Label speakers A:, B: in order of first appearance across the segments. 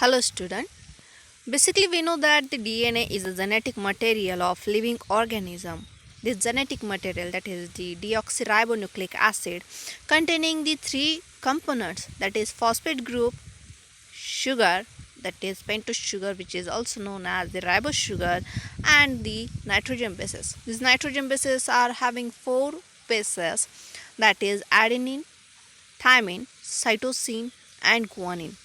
A: Hello, student. Basically, we know that the DNA is a genetic material of living organism. This genetic material, that is the deoxyribonucleic acid, containing the three components, that is phosphate group, sugar, that is pentose sugar, which is also known as the ribose sugar, and the nitrogen bases. These nitrogen bases are having four bases, that is adenine, thymine, cytosine, and guanine.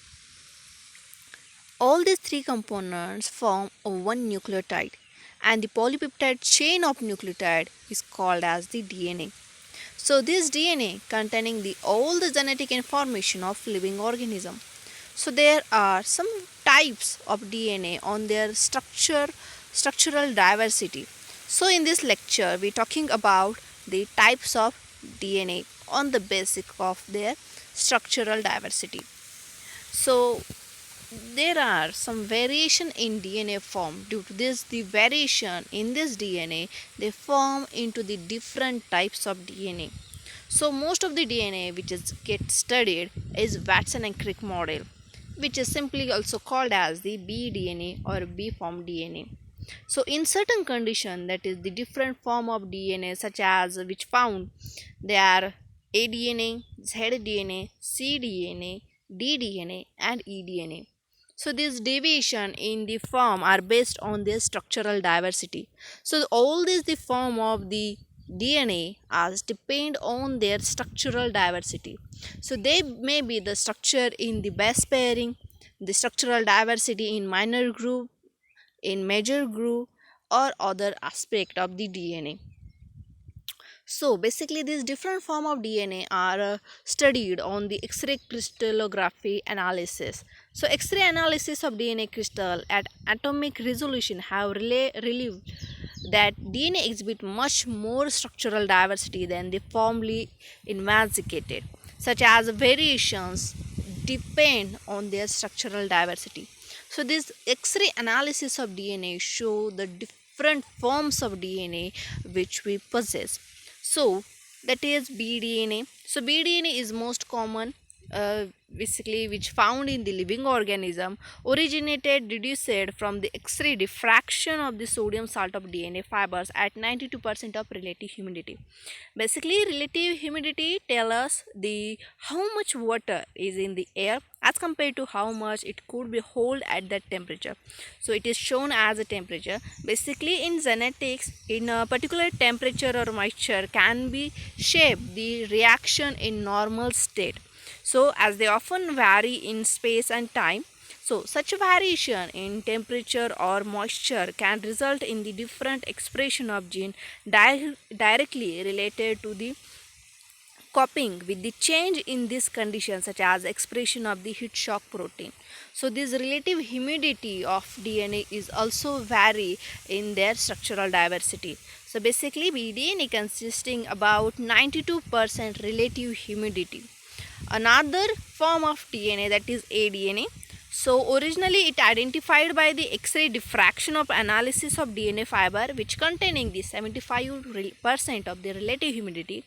A: All these three components form a one nucleotide, and the polypeptide chain of nucleotide is called as the DNA. So this DNA containing all the genetic information of living organism. So there are some types of DNA on their structural diversity. So in this lecture we talking about the types of DNA on the basic of their structural diversity. So there are some variation in DNA form. Due to this, the variation in this DNA, they form into the different types of DNA. So most of the DNA which is get studied is Watson and Crick model, which is simply also called as the bDNA or B form DNA. So in certain condition, that is the different form of DNA such as which found, they are aDNA, zDNA, cDNA, ddNA, and eDNA. So these deviation in the form are based on their structural diversity. So all these the form of the DNA as depend on their structural diversity. So they may be the structure in the base pairing, the structural diversity in minor group, in major group, or other aspect of the DNA. So basically these different form of DNA are studied on the X-ray crystallography analysis. So X-ray analysis of DNA crystal at atomic resolution have relieved that DNA exhibit much more structural diversity than they formerly investigated, such as variations depend on their structural diversity. So this X-ray analysis of DNA show the different forms of DNA which we possess. So that is bDNA. So bDNA is most common, basically which found in the living organism, originated reduced from the X-ray diffraction of the sodium salt of DNA fibers at 92% of relative humidity. Basically relative humidity tell us the how much water is in the air as compared to how much it could be hold at that temperature. So it is shown as a temperature. Basically in genetics, in a particular temperature or moisture can be shape the reaction in normal state. So as they often vary in space and time, so such variation in temperature or moisture can result in the different expression of gene directly related to the coping with the change in this condition, such as expression of the heat shock protein. So this relative humidity of DNA is also vary in their structural diversity. So basically bDNA consisting about 92% relative humidity. Another form of DNA, that is aDNA. So originally it identified by the X-ray diffraction of analysis of DNA fiber which containing the 75% of the relative humidity.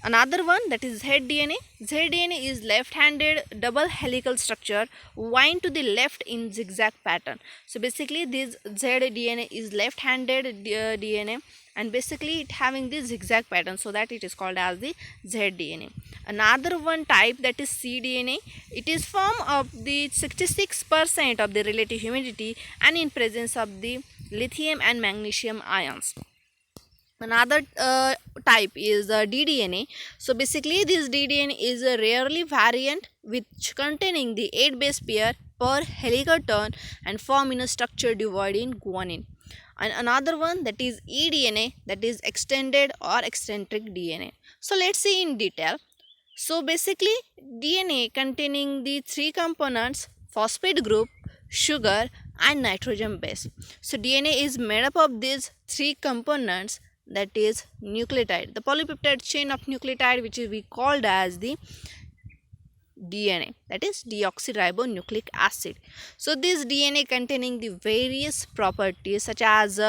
A: Another one, that is zDNA. zDNA is left-handed double helical structure wind to the left in zigzag pattern. So basically this zDNA is left-handed DNA, and basically it having this zigzag pattern, so that it is called as the zDNA. Another one type, that is cDNA. It is form of the 66% of the relative humidity and in presence of the lithium and magnesium ions. Another type is ddNA. So basically this ddNA is a rarely variant which containing the 8 base pair per helical turn and form in a structure divided in guanine. And another one, that is eDNA, that is extended or eccentric DNA. So let's see in detail. So basically DNA containing the three components, phosphate group, sugar, and nitrogen base. So DNA is made up of these three components, that is nucleotide, the polypeptide chain of nucleotide, which is we called as the DNA, that is deoxyribonucleic acid. So this DNA containing the various properties such as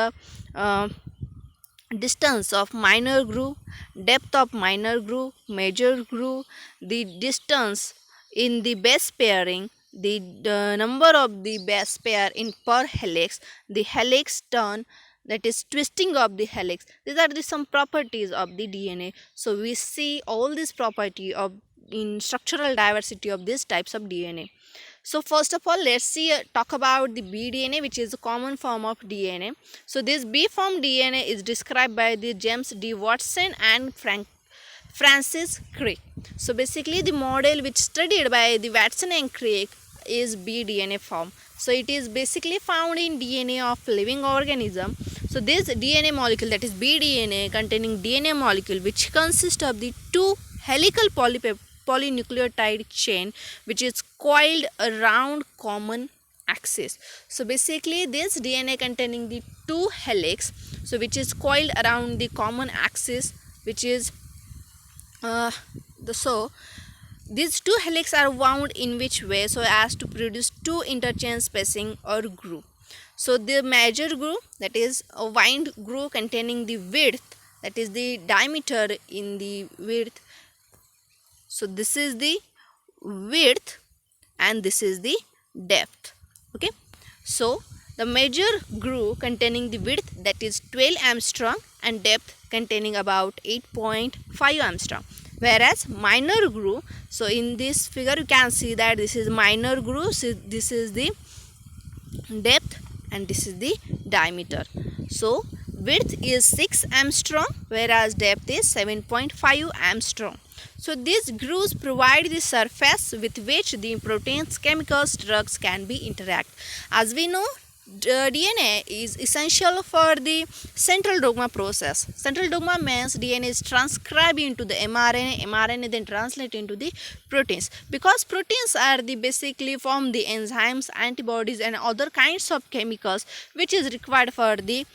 A: distance of minor groove, depth of minor groove, major groove, the distance in the base pairing, the number of the base pair in per helix, the helix turn, that is twisting of the helix. These are the some properties of the DNA. So we see all these property of in structural diversity of these types of DNA. So first of all, let's see talk about the bDNA, which is a common form of DNA. So this B form DNA is described by the James D. Watson and Francis Crick. So basically the model which studied by the Watson and Crick is bDNA form. So it is basically found in DNA of living organism. So this DNA molecule, that is bDNA, containing DNA molecule which consists of the two helical polynucleotide chain which is coiled around common axis. So basically this DNA containing the two helix, so which is coiled around the common axis, which is so these two helix are wound in which way so as to produce two interchange spacing or groove. So the major groove, that is a wind groove containing the width, that is the diameter in the width. So this is the width and this is the depth. Okay, so the major groove containing the width, that is 12 Armstrong, and depth containing about 8.5 Armstrong, whereas minor groove, so in this figure you can see that this is minor groove, so this is the depth and this is the diameter. So width is 6 Armstrong, whereas depth is 7.5 Armstrong. So these grooves provide the surface with which the proteins, chemicals, drugs can be interact. As we know, DNA is essential for the central dogma process. Central dogma means DNA is transcribed into the mRNA then translate into the proteins, because proteins are the basically form the enzymes, antibodies and other kinds of chemicals which is required for the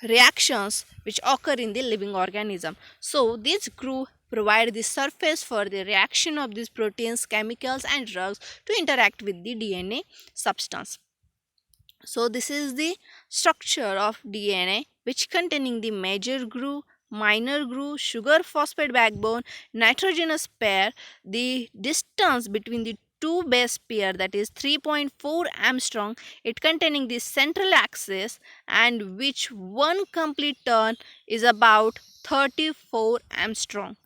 A: reactions which occur in the living organism. So this groove provide the surface for the reaction of these proteins, chemicals and drugs to interact with the DNA substance. So this is the structure of DNA, which containing the major groove, minor groove, sugar phosphate backbone, nitrogenous pair. The distance between the two base pair, that is 3.4 Armstrong, it containing the central axis, and which one complete turn is about 34 Armstrong.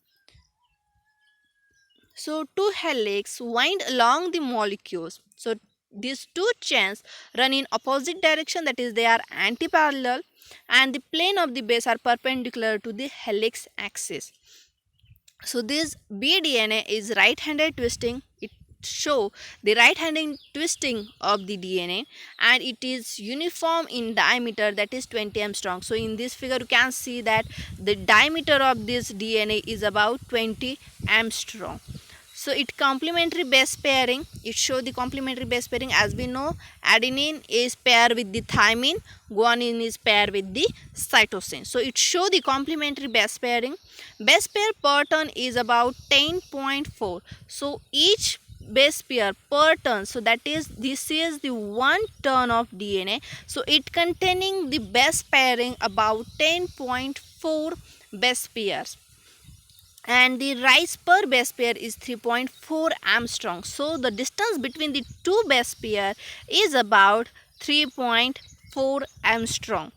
A: So two helix wind along the molecules. So these two chains run in opposite direction, that is they are anti-parallel, and the plane of the base are perpendicular to the helix axis. So this bDNA is right-handed twisting. It show the right-handed twisting of the DNA, and it is uniform in diameter, that is 20 Armstrong. So in this figure you can see that the diameter of this DNA is about 20 Armstrong. So it complementary base pairing, it show the complementary base pairing. As we know, adenine is paired with the thymine, guanine is paired with the cytosine. So it show the complementary base pairing. Base pair per turn is about 10.4. So each base pair per turn, so that is this is the one turn of DNA. So it containing the base pairing about 10.4 base pairs, and the rise per base pair is 3.4 Armstrong. So the distance between the two base pair is about 3.4 Armstrong.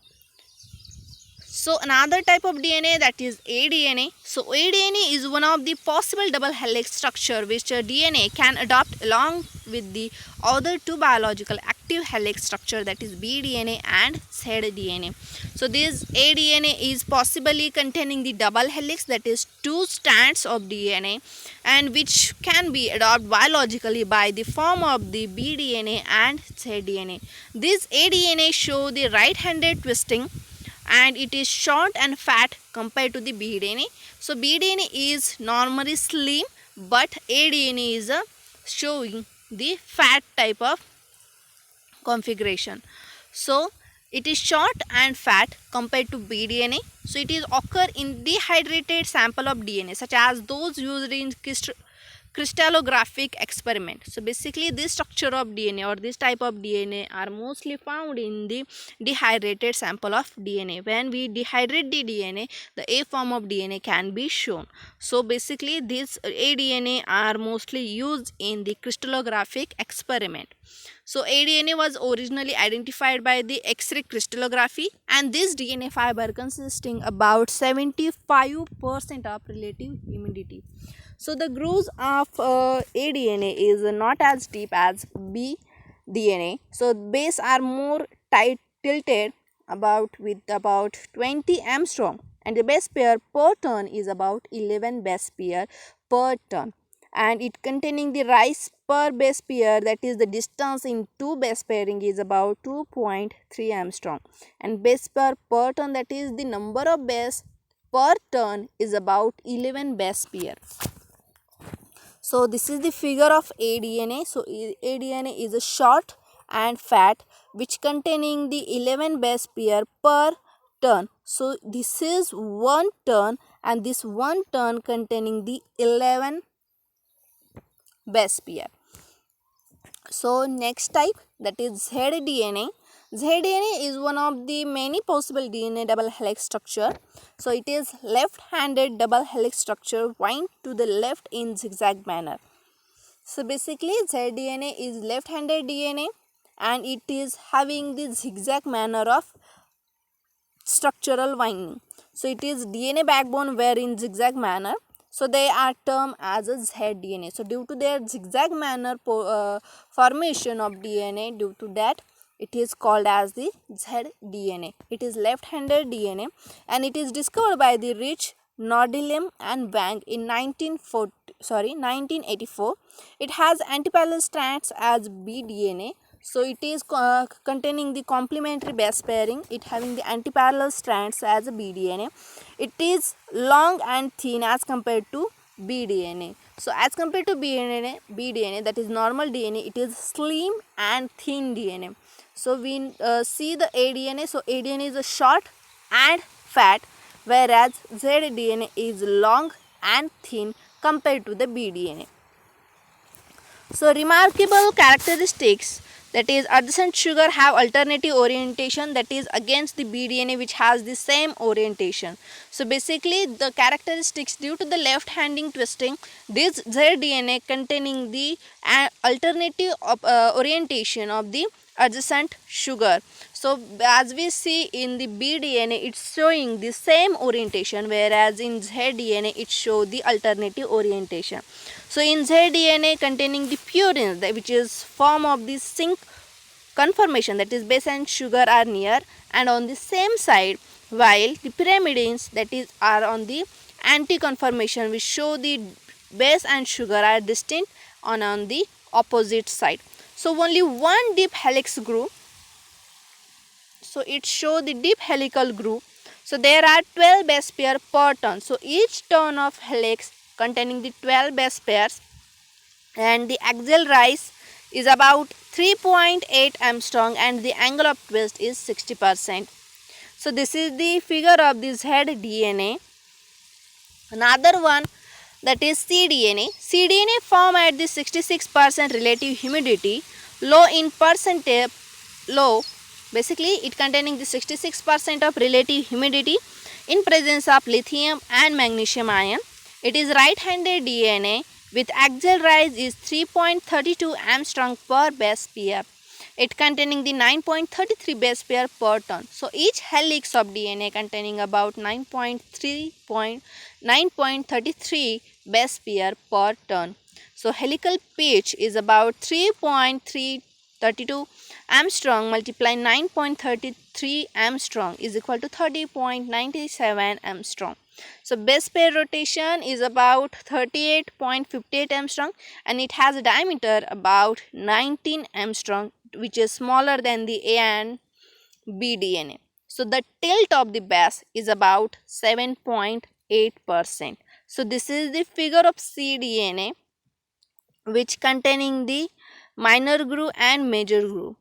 A: So another type of DNA, that is aDNA. So aDNA is one of the possible double helix structure which DNA can adopt along with the other two biological active helix structure, that is bDNA and zDNA. So this aDNA is possibly containing the double helix, that is two strands of DNA, and which can be adopted biologically by the form of the bDNA and zDNA. This aDNA show the right-handed twisting, and it is short and fat compared to the bDNA. So bDNA is normally slim, but aDNA is showing the fat type of configuration. So it is short and fat compared to bDNA. So it is occur in dehydrated sample of DNA, such as those used in crystallographic experiment. So basically this structure of DNA or this type of DNA are mostly found in the dehydrated sample of DNA. When we dehydrate the DNA, the A form of DNA can be shown. So basically these aDNA are mostly used in the crystallographic experiment. So aDNA was originally identified by the X-ray crystallography, and this DNA fiber consisting about 75% of relative humidity. So the grooves of aDNA is not as deep as bDNA. So base are more tight tilted about 20 angstrom, and the base pair per turn is about 11 base pair per turn, and it containing the rise per base pair, that is the distance in two base pairing, is about 2.3 angstrom, and base pair per turn, that is the number of base per turn, is about 11 base pair. So this is the figure of aDNA. So aDNA is a short and fat which containing the 11 base pair per turn. So this is one turn, and this one turn containing the 11 base pair. So next type, that is zDNA. zDNA is one of the many possible DNA double helix structure. So it is left-handed double helix structure wind to the left in zigzag manner. So basically zDNA is left-handed DNA, and it is having the zigzag manner of structural winding. So it is DNA backbone where in zigzag manner. So they are termed as a zDNA. So due to their zigzag manner formation of DNA, due to that it is called as the zDNA. It is left-handed DNA, and it is discovered by the Rich, Nordilem and Wang in 1984. It has antiparallel strands as bDNA. So it is containing the complementary base pairing, it having the antiparallel strands as a bDNA. It is long and thin as compared to bDNA. So as compared to bDNA, that is normal DNA, it is slim and thin DNA. So we see the aDNA. So aDNA is a short and fat, whereas zDNA is long and thin compared to the bDNA. So remarkable characteristics, that is adjacent sugar have alternative orientation, that is against the bDNA which has the same orientation. So basically the characteristics, due to the left handing twisting, this zDNA containing the alternative orientation of the adjacent sugar. So as we see in the bDNA, it's showing the same orientation, whereas in zDNA it shows the alternative orientation. So in zDNA containing the purines, which is form of the zinc conformation, that is base and sugar are near and on the same side, while the pyrimidines, that is are on the anti-conformation, which show the base and sugar are distinct on the opposite side. So only one deep helix groove. So it show the deep helical groove. So there are 12 base pair per turn. So each turn of helix containing the 12 base pairs, and the axial rise is about 3.8 angstrom, and the angle of twist is 60%. So this is the figure of this zDNA. Another one, that is cDNA. cDNA form at the 66% relative humidity, low in percentage, basically it containing the 66% of relative humidity in presence of lithium and magnesium ion. It is right-handed DNA with axial rise is 3.32 angstrom per base pair. It containing the 9.33 base pair per turn. So each helix of DNA containing about 9.33 base pair per turn. So helical pitch is about 3.332 angstrom multiplied 9.33 angstrom is equal to 30.97 angstrom. So base pair rotation is about 38.58 angstrom, and it has a diameter about 19 angstrom, which is smaller than the A and B DNA. So the tilt of the base is about 7.8%. So this is the figure of cDNA, which containing the minor groove and major groove.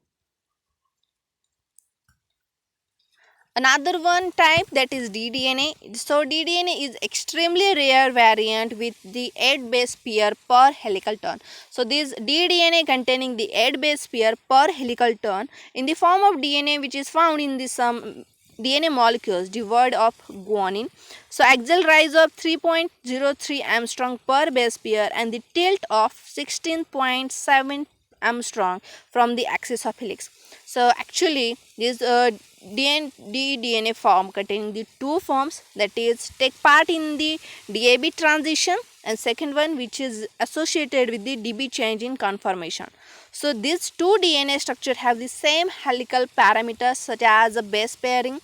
A: Another one type, that is ddna. So ddna is extremely rare variant with the 8 base pair per helical turn. So this ddna containing the 8 base pair per helical turn in the form of dna which is found in the some DNA molecules devoid of guanine. So axial rise of 3.03 Armstrong per base pair and the tilt of 16.7 Armstrong from the axis of helix. So actually this ddna form containing the two forms, that is take part in the DAB transition, and second one which is associated with the DB change in conformation. So these two DNA structures have the same helical parameters such as base pairing,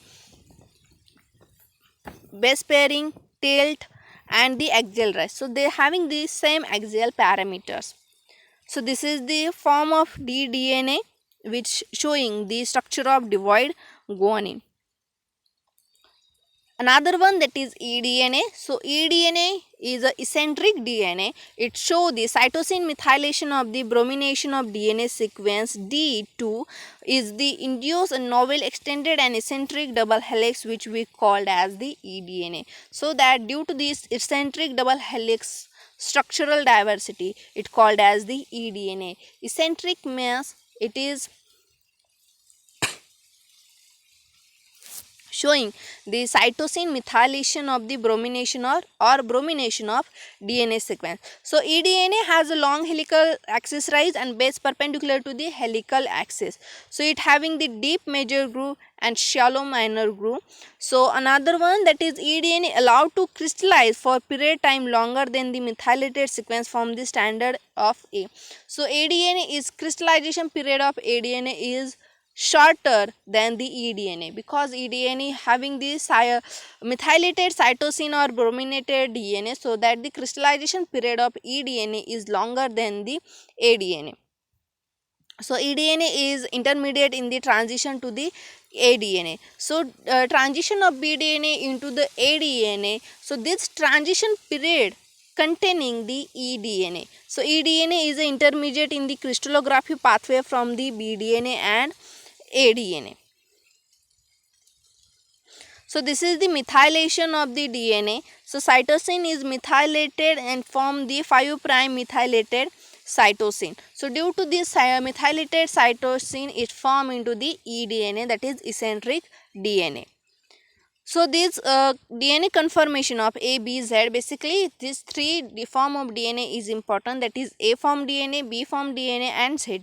A: tilt, and the axial rise. So they are having the same axial parameters. So this is the form of ddna which showing the structure of devoid guanine. Another one, that is eDNA. So eDNA is a eccentric DNA. It shows the cytosine methylation of the bromination of DNA sequence D2 is the induced a novel extended and eccentric double helix which we called as the eDNA. So that due to this eccentric double helix structural diversity, it called as the eDNA. Eccentric means it is showing the cytosine methylation of the bromination or bromination of DNA sequence. So eDNA has a long helical axis rise and base perpendicular to the helical axis. So it having the deep major groove and shallow minor groove. So another one, that is eDNA allowed to crystallize for period time longer than the methylated sequence from the standard of A. So eDNA is crystallization period of eDNA is shorter than the eDNA because eDNA having this methylated cytosine or brominated DNA, so that the crystallization period of eDNA is longer than the aDNA. So eDNA is intermediate in the transition to the aDNA. So transition of bDNA into the aDNA. So this transition period containing the eDNA. So eDNA is an intermediate in the crystallography pathway from the bDNA and aDNA. So this is the methylation of the DNA. So cytosine is methylated and form the 5' methylated cytosine. So due to this methylated cytosine, it form into the eDNA, that is eccentric DNA. So this DNA conformation of A, B, Z, basically these three form of DNA is important, that is A form DNA, B form DNA and Z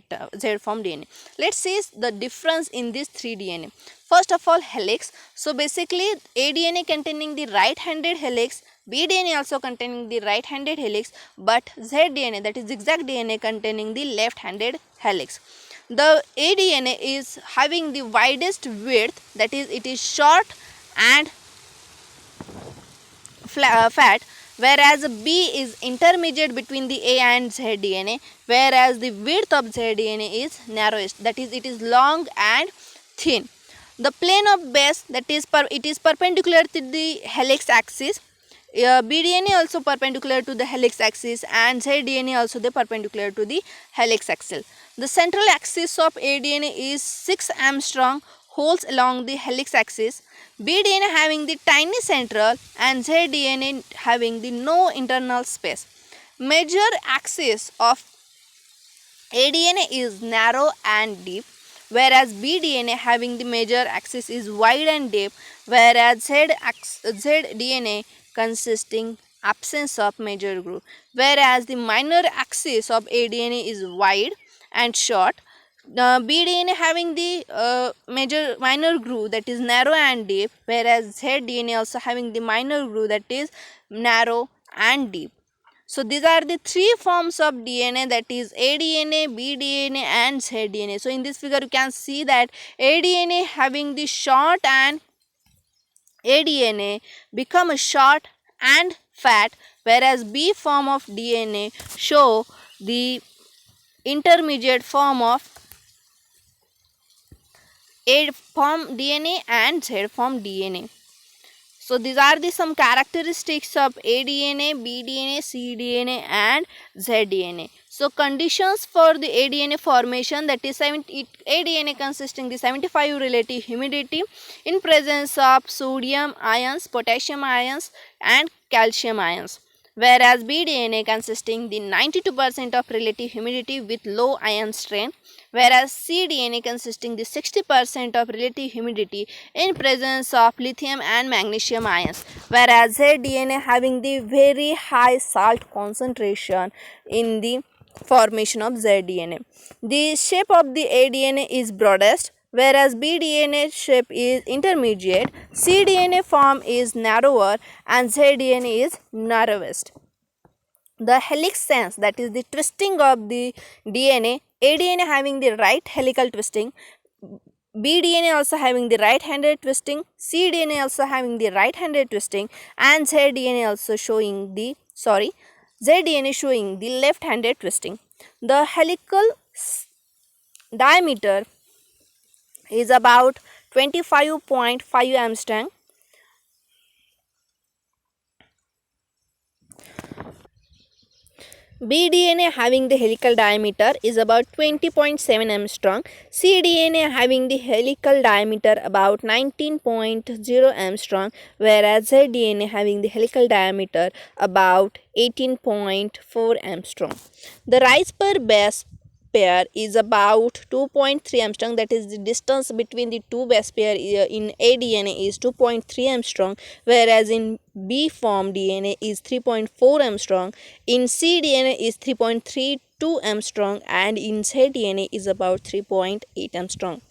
A: form DNA. Let's see the difference in these three DNA. First of all, helix. So basically A DNA containing the right-handed helix, B DNA also containing the right-handed helix, but Z DNA, that is zigzag DNA, containing the left-handed helix. The A DNA is having the widest width, that is it is short and fat, whereas B is intermediate between the A and Z DNA, whereas the width of Z DNA is narrowest, that is it is long and thin. The plane of base, that is it is perpendicular to the helix axis. bDNA also perpendicular to the helix axis and zDNA also the perpendicular to the helix axis. The central axis of aDNA is 6 Armstrong holes along the helix axis. bDNA having the tiny central and zDNA having the no internal space. Major axis of aDNA is narrow and deep, whereas bDNA having the major axis is wide and deep, whereas zDNA consisting absence of major groove, whereas the minor axis of aDNA is wide and short. bDNA having the minor groove, that is narrow and deep, whereas zDNA also having the minor groove, that is narrow and deep. So these are the three forms of DNA, that is aDNA, bDNA and zDNA. So in this figure you can see that aDNA having the short and aDNA become short and fat, whereas B form of DNA show the intermediate form of A form DNA and Z form DNA. So these are the some characteristics of aDNA, bDNA, cDNA and zDNA. So conditions for the aDNA formation, that is aDNA consisting the 75 relative humidity in presence of sodium ions, potassium ions and calcium ions, whereas bDNA consisting the 92% of relative humidity with low ion strength, whereas cDNA consisting the 60% of relative humidity in presence of lithium and magnesium ions, whereas zDNA having the very high salt concentration in the formation of zDNA. The shape of the aDNA is broadest, whereas bDNA shape is intermediate, cDNA form is narrower and zDNA is narrowest. The helix sense, that is the twisting of the DNA, aDNA having the right helical twisting, bDNA also having the right-handed twisting, cDNA also having the right-handed twisting, and zDNA also showing the zDNA showing the left-handed twisting. The helical diameter is about 25.5 angstrom. bDNA having the helical diameter is about 20.7 angstrom, cDNA having the helical diameter about 19.0 angstrom, whereas zDNA having the helical diameter about 18.4 angstrom. The rise per base pair is about 2.3 angstrom, that is the distance between the two base pair in aDNA is 2.3 angstrom, whereas in B form DNA is 3.4 angstrom, in cDNA is 3.32 angstrom, and in zDNA is about 3.8 angstrom.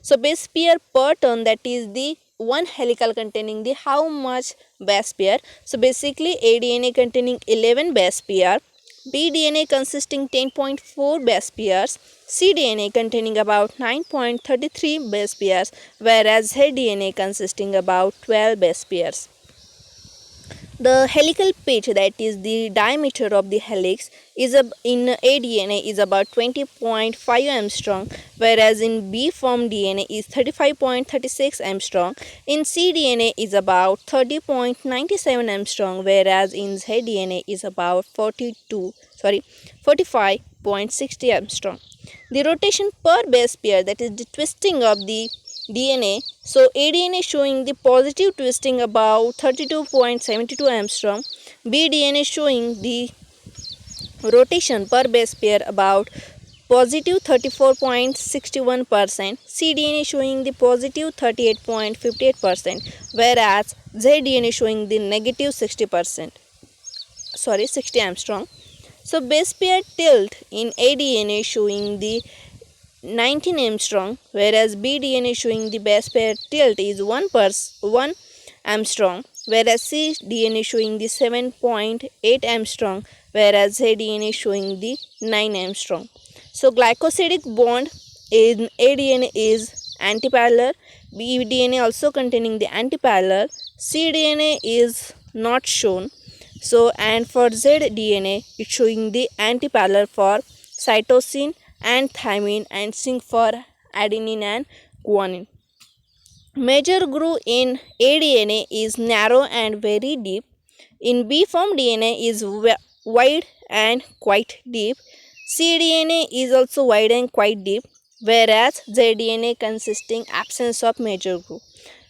A: So base pair per turn, that is the one helical containing the how much base pair. So basically aDNA containing 11 base pair, bDNA consisting 10.4 base pairs, cDNA containing about 9.33 base pairs, whereas zDNA consisting about 12 base pairs. The helical pitch, that is the diameter of the helix, is in aDNA is about 20.5 angstrom, whereas in B form DNA is 35.36 angstrom, in cDNA is about 30.97 angstrom, whereas in zDNA is about 45.60 angstrom. The rotation per base pair, that is the twisting of the DNA. So aDNA showing the positive twisting about 32.72 angstrom, bDNA showing the rotation per base pair about positive 34.61%, cDNA showing the positive 38.58%, whereas zDNA showing the negative 60 angstrom. So base pair tilt in aDNA showing the 19 angstrom, whereas bDNA showing the base pair tilt is 1 angstrom, whereas cDNA showing the 7.8 angstrom, whereas zDNA showing the 9 angstrom. So glycosidic bond in aDNA is antiparallel, bDNA also containing the antiparallel, cDNA is not shown. So and for zDNA it's showing the antiparallel for cytosine and thymine and zinc for adenine and guanine. Major groove in aDNA is narrow and very deep. In B form DNA is wide and quite deep. cDNA is also wide and quite deep, whereas zDNA consisting absence of major groove.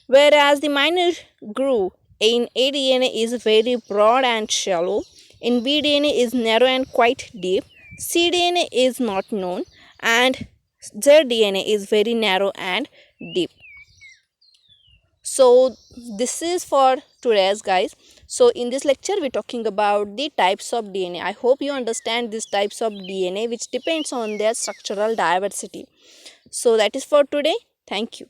A: Whereas the minor groove in aDNA is very broad and shallow. In bDNA is narrow and quite deep. cDNA is not known, and zDNA is very narrow and deep. So this is for today's guys. So in this lecture we're talking about the types of DNA. I hope you understand these types of DNA which depends on their structural diversity. So that is for today. Thank you.